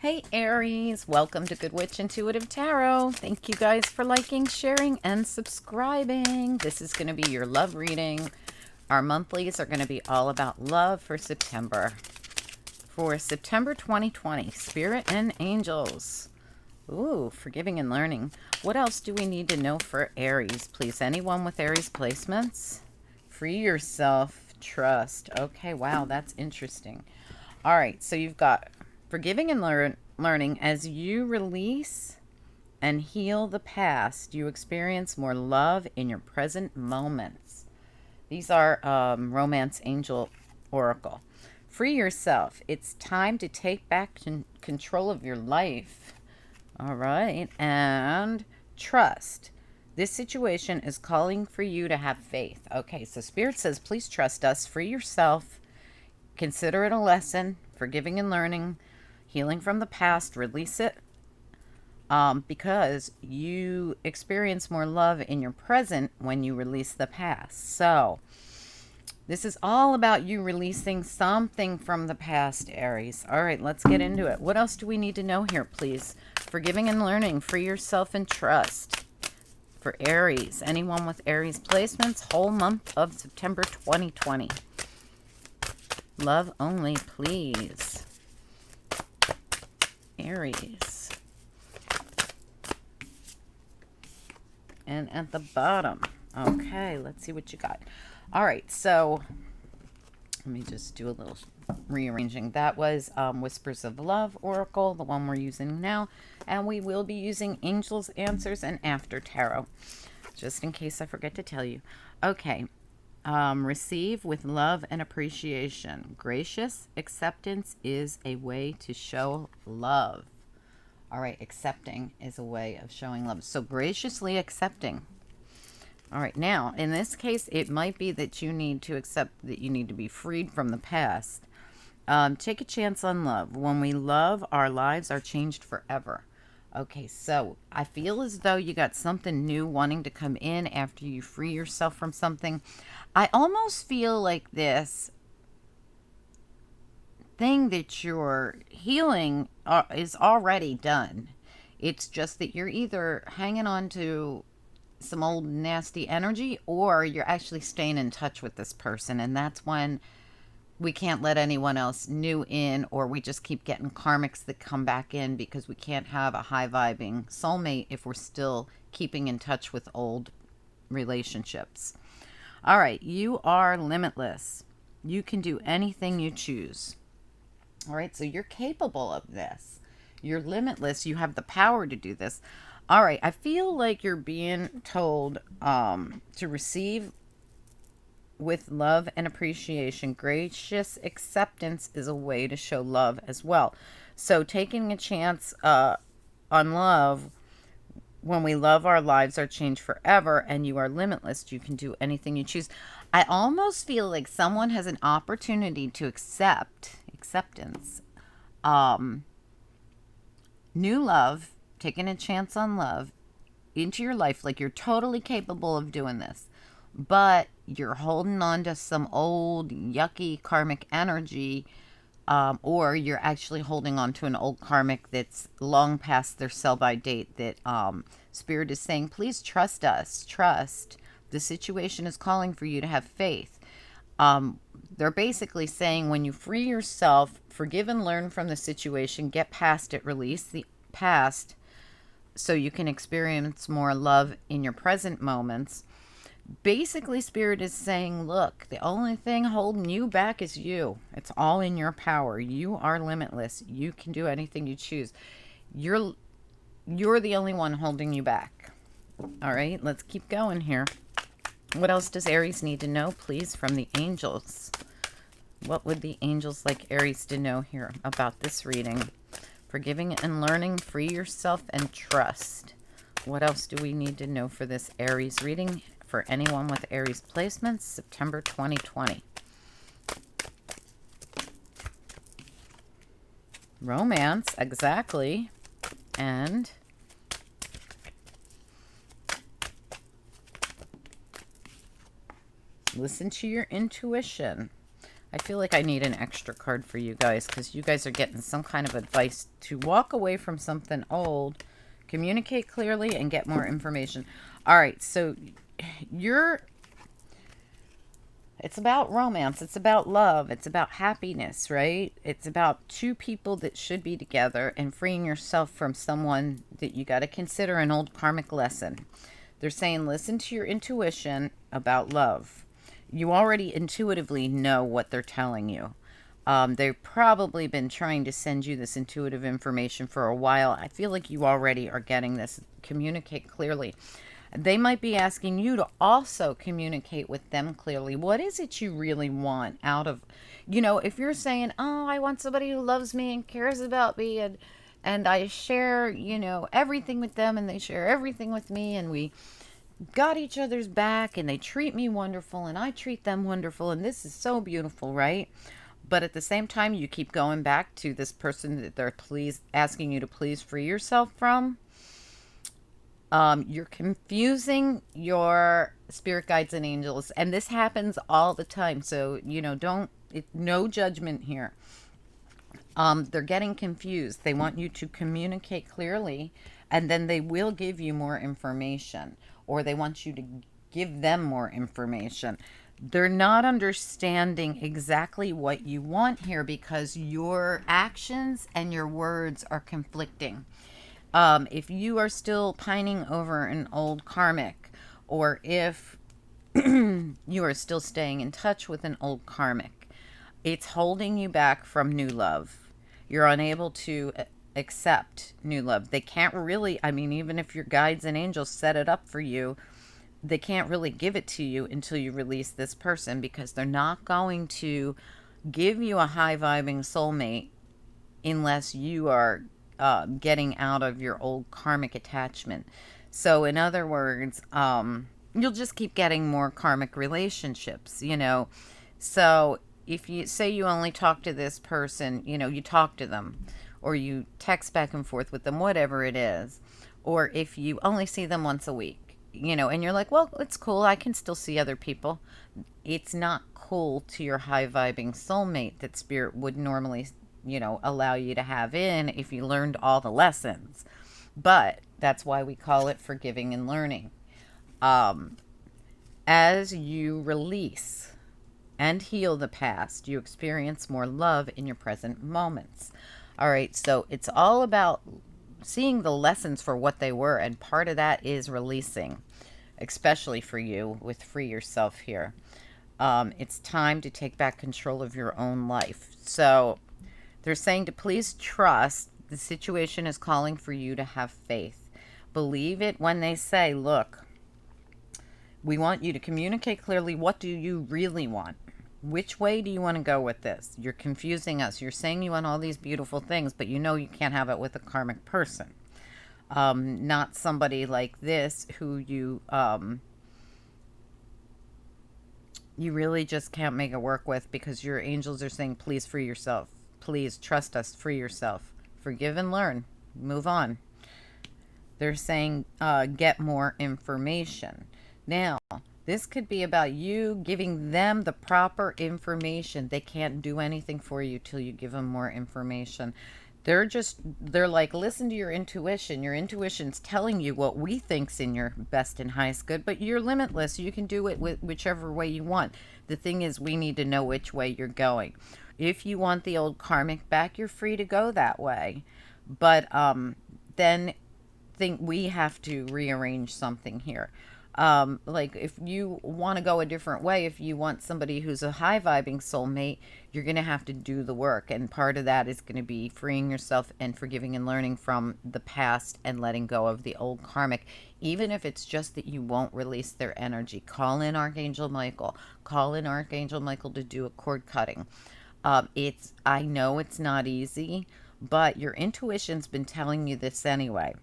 Hey Aries, welcome to Good Witch Intuitive Tarot. Thank you guys for liking, sharing, and subscribing. This is going to be your love reading. Our monthlies are going to be all about love for September. For September 2020, Spirit and Angels. Ooh, forgiving and learning. What else do we need to know for Aries? Please, anyone with Aries placements? Free yourself, trust. Okay, wow, that's interesting. All right, so you've got forgiving and learning. As you release and heal the past, you experience more love in your present moments. These are Romance Angel Oracle. Free yourself. It's time to take back control of your life. All right. And trust. This situation is calling for you to have faith. Okay, so Spirit says, please trust us. Free yourself. Consider it a lesson. Forgiving and learning. Healing from the past, release it, because you experience more love in your present when you release the past. So this is all about you releasing something from the past, Aries. All right, let's get into it. What else do we need to know here, please? Forgiving and learning, free yourself and trust. For Aries, anyone with Aries placements, whole month of September 2020. Love only, please. Aries. And at the bottom. Okay, let's see what you got. All right, so let me just do a little rearranging. That was Whispers of Love Oracle, the one we're using now. And we will be using Angels Answers and After Tarot, just in case I forget to tell you. Okay. Receive with love and appreciation. Gracious acceptance is a way to show love. All right, accepting is a way of showing love. So graciously accepting. All right, now, in this case, it might be that you need to accept that you need to be freed from the past. Take a chance on love. When we love, our lives are changed forever. Okay, so I feel as though you got something new wanting to come in after you free yourself from something. I almost feel like this thing that you're healing is already done. It's just that you're either hanging on to some old nasty energy or you're actually staying in touch with this person. And that's when we can't let anyone else new in, or we just keep getting karmics that come back in because we can't have a high vibing soulmate if we're still keeping in touch with old relationships. All right, you are limitless. You can do anything you choose. All right, so you're capable of this. You're limitless. You have the power to do this. All right, I feel like you're being told to receive with love and appreciation. Gracious acceptance is a way to show love as well. So taking a chance on love. When we love, our lives are changed forever, and you are limitless. You can do anything you choose. I almost feel like someone has an opportunity to acceptance, new love, taking a chance on love into your life. Like, you're totally capable of doing this, but you're holding on to some old yucky karmic energy, or you're actually holding on to an old karmic that's long past their sell-by date, that Spirit is saying, please trust us. Trust. The situation is calling for you to have faith. They're basically saying, when you free yourself, forgive and learn from the situation, get past it, release the past so you can experience more love in your present moments. Basically, Spirit is saying, look, the only thing holding you back is you. It's all in your power. You are limitless. You can do anything you choose. You're the only one holding you back. All right, let's keep going here. What else does Aries need to know, please, from the angels? What would the angels like Aries to know here about this reading? Forgiving and learning, free yourself, and trust. What else do we need to know for this Aries reading? For anyone with Aries placements, September 2020. Romance, exactly. And listen to your intuition. I feel like I need an extra card for you guys because you guys are getting some kind of advice to walk away from something old, communicate clearly, and get more information. All right, so you're it's about romance, it's about love, it's about happiness, right? It's about two people that should be together and freeing yourself from someone that you got to consider an old karmic lesson. They're saying listen to your intuition about love. You already intuitively know what they're telling you. They've probably been trying to send you this intuitive information for a while. I feel like you already are getting this. Communicate clearly. They might be asking you to also communicate with them clearly. What is it you really want out of, if you're saying, oh, I want somebody who loves me and cares about me and I share, everything with them and they share everything with me and we got each other's back and they treat me wonderful and I treat them wonderful and this is so beautiful, right? But at the same time, you keep going back to this person that they're asking you to please free yourself from. You're confusing your spirit guides and angels, and this happens all the time. So no judgment here. They're getting confused. They want you to communicate clearly, and then they will give you more information, or they want you to give them more information. They're not understanding exactly what you want here because your actions and your words are conflicting. If you are still pining over an old karmic, or if you are still staying in touch with an old karmic, it's holding you back from new love. You're unable to accept new love. They can't really, even if your guides and angels set it up for you, they can't really give it to you until you release this person because they're not going to give you a high vibing soulmate unless you are getting out of your old karmic attachment. So, in other words, you'll just keep getting more karmic relationships, So, if you say you only talk to this person, you talk to them, or you text back and forth with them, whatever it is, or if you only see them once a week, and you're like, well, it's cool, I can still see other people. It's not cool to your high vibing soulmate that spirit would normally allow you to have in if you learned all the lessons. But that's why we call it forgiving and learning. As you release and heal the past, you experience more love in your present moments. All right, so it's all about seeing the lessons for what they were, and part of that is releasing, especially for you with free yourself here. It's time to take back control of your own life. So they're saying to please trust. The situation is calling for you to have faith. Believe it when they say, look, we want you to communicate clearly. What do you really want? Which way do you want to go with this? You're confusing us. You're saying you want all these beautiful things, but you can't have it with a karmic person. Not somebody like this who you really just can't make it work with because your angels are saying, please free yourself. Please trust us, free yourself. Forgive and learn. Move on. They're saying get more information. Now, this could be about you giving them the proper information. They can't do anything for you till you give them more information. They're like, listen to your intuition. Your intuition's telling you what we think's in your best and highest good, but you're limitless. You can do it whichever way you want. The thing is, we need to know which way you're going. If you want the old karmic back, you're free to go that way. But then think we have to rearrange something here. Like if you want to go a different way, if you want somebody who's a high vibing soulmate, you're going to have to do the work. And part of that is going to be freeing yourself and forgiving and learning from the past and letting go of the old karmic. Even if it's just that you won't release their energy, call in Archangel Michael. Call in Archangel Michael to do a cord cutting. I know it's not easy, but your intuition's been telling you this anyway.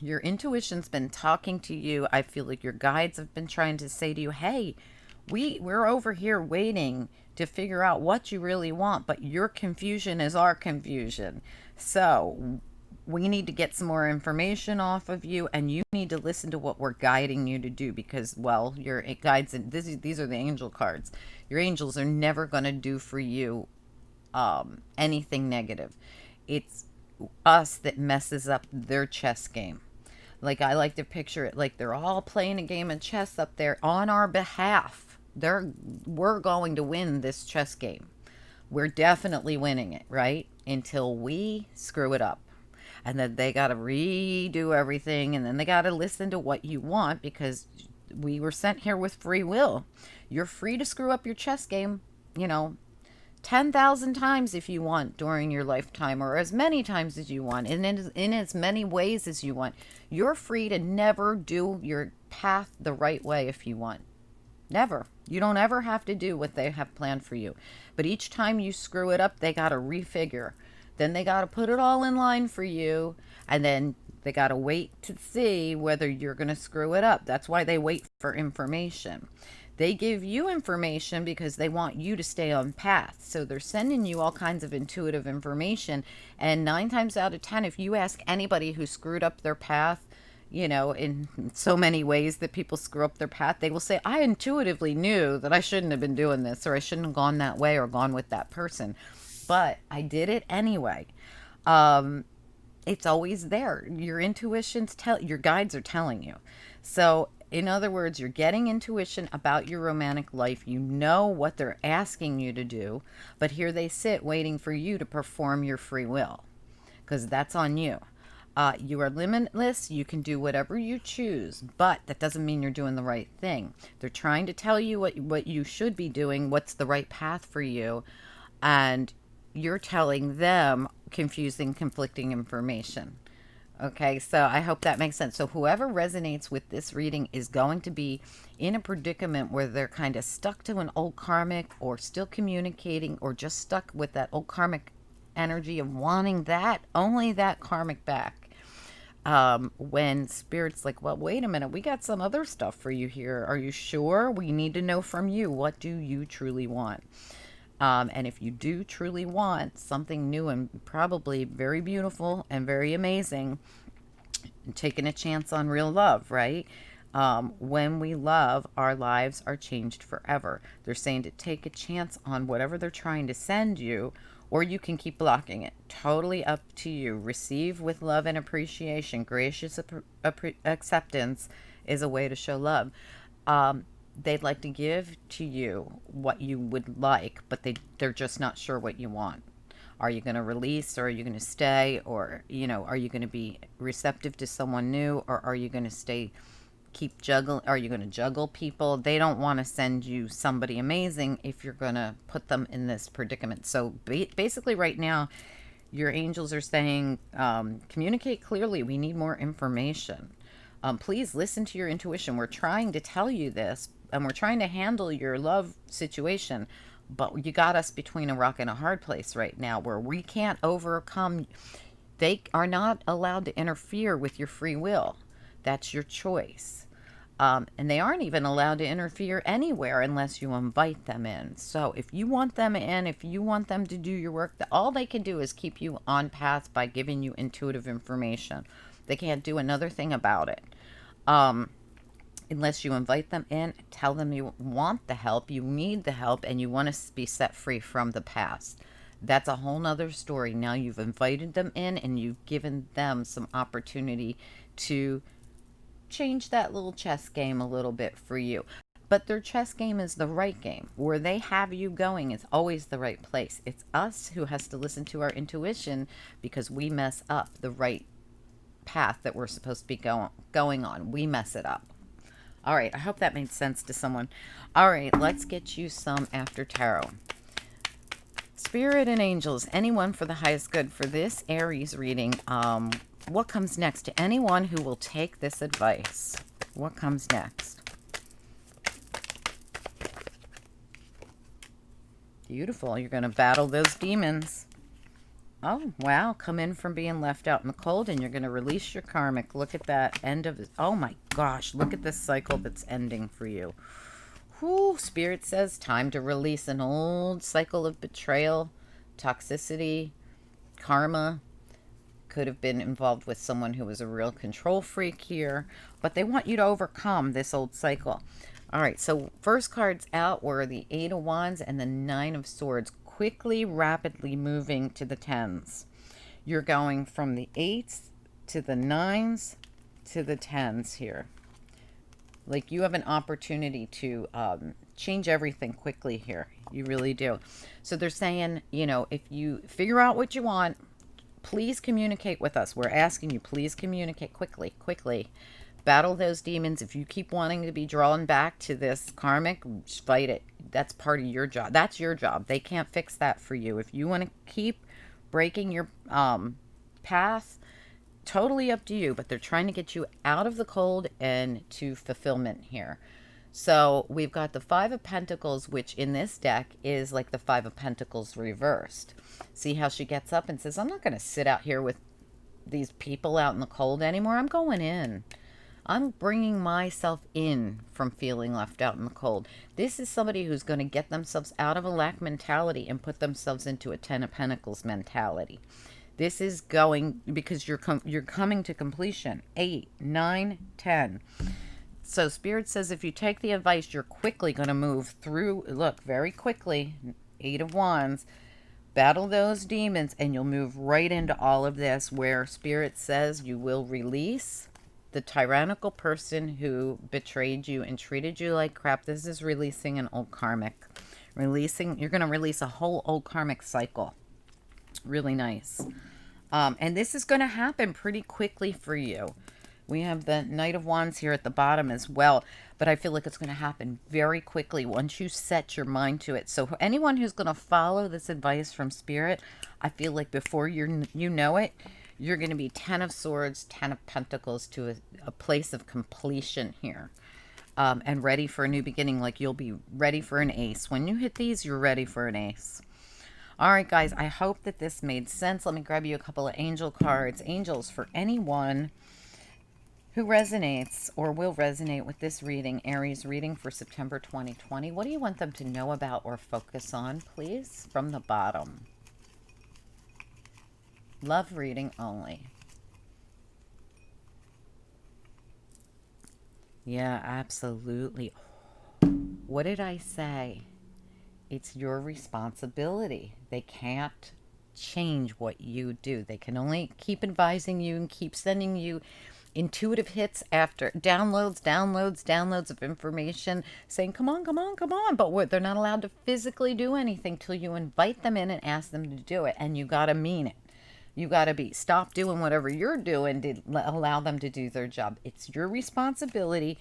Your intuition's been talking to you. I feel like your guides have been trying to say to you, hey, we're over here waiting to figure out what you really want, but your confusion is our confusion. So we need to get some more information off of you, and you need to listen to what we're guiding you to do, because, well, your guides, and these are the angel cards. Your angels are never going to do for you anything negative. It's us that messes up their chess game. Like, I like to picture it like they're all playing a game of chess up there on our behalf. We're going to win this chess game. We're definitely winning it, right? Until we screw it up. And then they got to redo everything, and then they got to listen to what you want, because we were sent here with free will. You're free to screw up your chess game, 10,000 times if you want during your lifetime, or as many times as you want, in as many ways as you want. You're free to never do your path the right way if you want. Never. You don't ever have to do what they have planned for you. But each time you screw it up, they got to refigure. Then they got to put it all in line for you. And then they got to wait to see whether you're going to screw it up. That's why they wait for information. They give you information because they want you to stay on path. So they're sending you all kinds of intuitive information. And 9 times out of 10, if you ask anybody who screwed up their path, in so many ways that people screw up their path, they will say, I intuitively knew that I shouldn't have been doing this, or I shouldn't have gone that way or gone with that person, but I did it anyway. It's always there. Your your guides are telling you. So in other words, you're getting intuition about your romantic life. You know what they're asking you to do, but here they sit waiting for you to perform your free will, because that's on you. You are limitless. You can do whatever you choose, but that doesn't mean you're doing the right thing. They're trying to tell you what you should be doing, what's the right path for you, and you're telling them confusing, conflicting information. Okay, so I hope that makes sense. So whoever resonates with this reading is going to be in a predicament where they're kind of stuck to an old karmic, or still communicating, or just stuck with that old karmic energy of wanting only that karmic back. When spirit's like, well, wait a minute, we got some other stuff for you here. Are you sure? We need to know from you. What do you truly want? And if you do truly want something new and probably very beautiful and very amazing, taking a chance on real love, right? When we love, our lives are changed forever. They're saying to take a chance on whatever they're trying to send you, or you can keep blocking it. Totally up to you. Receive with love and appreciation. Gracious acceptance is a way to show love. They'd like to give to you what you would like, but they're just not sure what you want. Are you going to release, or are you going to stay, or, are you going to be receptive to someone new, or are you going to stay, keep juggling? Are you going to juggle people? They don't want to send you somebody amazing if you're going to put them in this predicament. So basically right now, your angels are saying, communicate clearly. We need more information. Please listen to your intuition. We're trying to tell you this, and we're trying to handle your love situation, but you got us between a rock and a hard place right now, where we can't overcome. They are not allowed to interfere with your free will. That's your choice. And they aren't even allowed to interfere anywhere unless you invite them in. So if you want them in, if you want them to do your work, all they can do is keep you on path by giving you intuitive information. They can't do another thing about it. Unless you invite them in, tell them you want the help, you need the help, and you want to be set free from the past. That's a whole nother story. Now you've invited them in, and you've given them some opportunity to change that little chess game a little bit for you. But their chess game is the right game. Where they have you going is always the right place. It's us who has to listen to our intuition, because we mess up the right path that we're supposed to be going on. We mess it up. All right, I hope that made sense to someone. All right, let's get you some after tarot. Spirit and angels, anyone for the highest good for this Aries reading. What comes next to anyone who will take this advice? What comes next? Beautiful. You're going to battle those demons. Oh, wow. Come in from being left out in the cold, and you're going to release your karmic. Look at that end of it. Oh, my gosh. Look at this cycle that's ending for you. Whew, Spirit says time to release an old cycle of betrayal, toxicity, karma. could have been involved with someone who was a real control freak here, but they want you to overcome this old cycle. All right, so first cards out were the Eight of Wands and the Nine of Swords, quickly, rapidly moving to the tens. You're going from the eights to the nines to the tens here. Like, you have an opportunity to change everything quickly here. You really do. So they're saying, you know, if you figure out what you want, please communicate with us. We're asking you, please communicate quickly, quickly. Battle those demons. If you keep wanting to be drawn back to this karmic, just fight it. That's part of your job. That's your job. They can't fix that for you. If you want to keep breaking your path, totally up to you, but they're trying to get you out of the cold and to fulfillment here. So we've got the Five of Pentacles, which in this deck is like the Five of Pentacles reversed. See how she gets up and says, I'm not going to sit out here with these people out in the cold anymore. I'm going in. I'm bringing myself in from feeling left out in the cold. This is somebody who's going to get themselves out of a lack mentality and put themselves into a Ten of Pentacles mentality. This is going because you're coming to completion. 8, 9, 10. So Spirit says if you take the advice, you're quickly going to move through. Look, very quickly. 8 of Wands. Battle those demons and you'll move right into all of this, where Spirit says you will release the tyrannical person who betrayed you and treated you like crap. This is releasing an old karmic. You're going to release a whole old karmic cycle. Really nice. And this is going to happen pretty quickly for you. We have the Knight of Wands here at the bottom as well, but I feel like it's going to happen very quickly once you set your mind to it. So anyone who's going to follow this advice from Spirit, I feel like before you know it, you're going to be 10 of Swords, 10 of Pentacles to a place of completion here. And ready for a new beginning. Like, you'll be ready for an ace. When you hit these, you're ready for an ace. All right, guys, I hope that this made sense. Let me grab you a couple of angel cards. Angels, for anyone who resonates or will resonate with this reading, Aries reading for September 2020, what do you want them to know about or focus on, please? From the bottom. Love reading only. Yeah, absolutely. What did I say? It's your responsibility. They can't change what you do. They can only keep advising you and keep sending you intuitive hits after downloads of information saying, come on, come on, come on. But they're not allowed to physically do anything till you invite them in and ask them to do it. And you got to mean it. You got to stop doing whatever you're doing to allow them to do their job. It's your responsibility,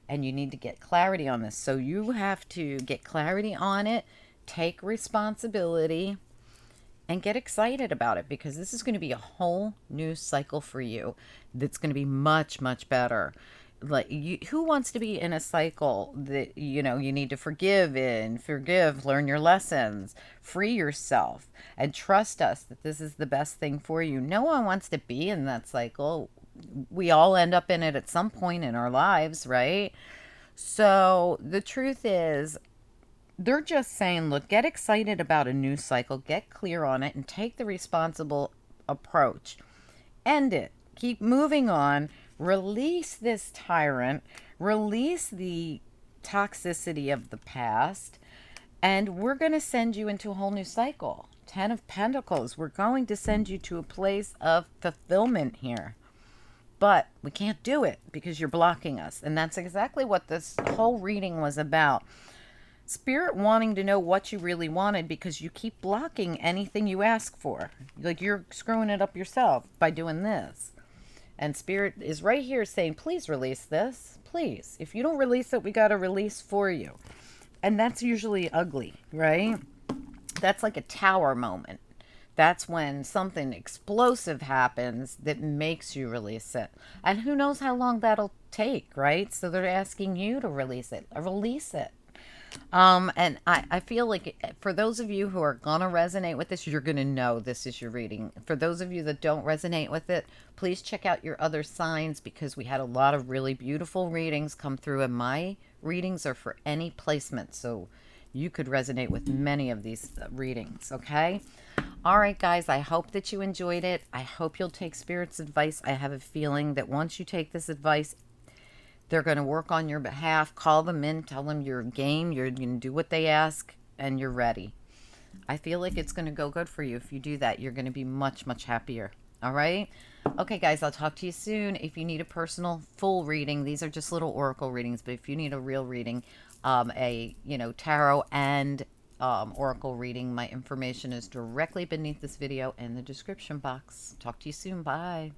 and you need to get clarity on this. So you have to get clarity on it, take responsibility, and get excited about it, because this is going to be a whole new cycle for you that's going to be much, much better. Like, who wants to be in a cycle that, you know, you need to forgive, learn your lessons, free yourself, and trust us that this is the best thing for you? No one wants to be in that cycle. We all end up in it at some point in our lives, right? So the truth is, they're just saying, look, get excited about a new cycle, get clear on it, and take the responsible approach. End it. Keep moving on. Release this tyrant. Release the toxicity of the past. And we're going to send you into a whole new cycle. 10 of Pentacles. We're going to send you to a place of fulfillment here. But we can't do it because you're blocking us. And that's exactly what this whole reading was about. Spirit wanting to know what you really wanted, because you keep blocking anything you ask for. Like, you're screwing it up yourself by doing this. And Spirit is right here saying, please release this. Please. If you don't release it, we got to release for you. And that's usually ugly, right? That's like a tower moment. That's when something explosive happens that makes you release it. And who knows how long that'll take, right? So they're asking you to release it. Release it. And I feel like for those of you who are going to resonate with this, you're going to know this is your reading. For those of you that don't resonate with it, please check out your other signs, because we had a lot of really beautiful readings come through, and my readings are for any placement. So you could resonate with many of these readings, okay? All right, guys, I hope that you enjoyed it. I hope you'll take Spirit's advice. I have a feeling that once you take this advice, they're going to work on your behalf. Call them in, tell them you're game, you're going to do what they ask, and you're ready. I feel like it's going to go good for you if you do that. You're going to be much, much happier. All right? Okay, guys, I'll talk to you soon. If you need a personal full reading, these are just little oracle readings, but if you need a real reading, tarot and oracle reading, my information is directly beneath this video in the description box. Talk to you soon. Bye.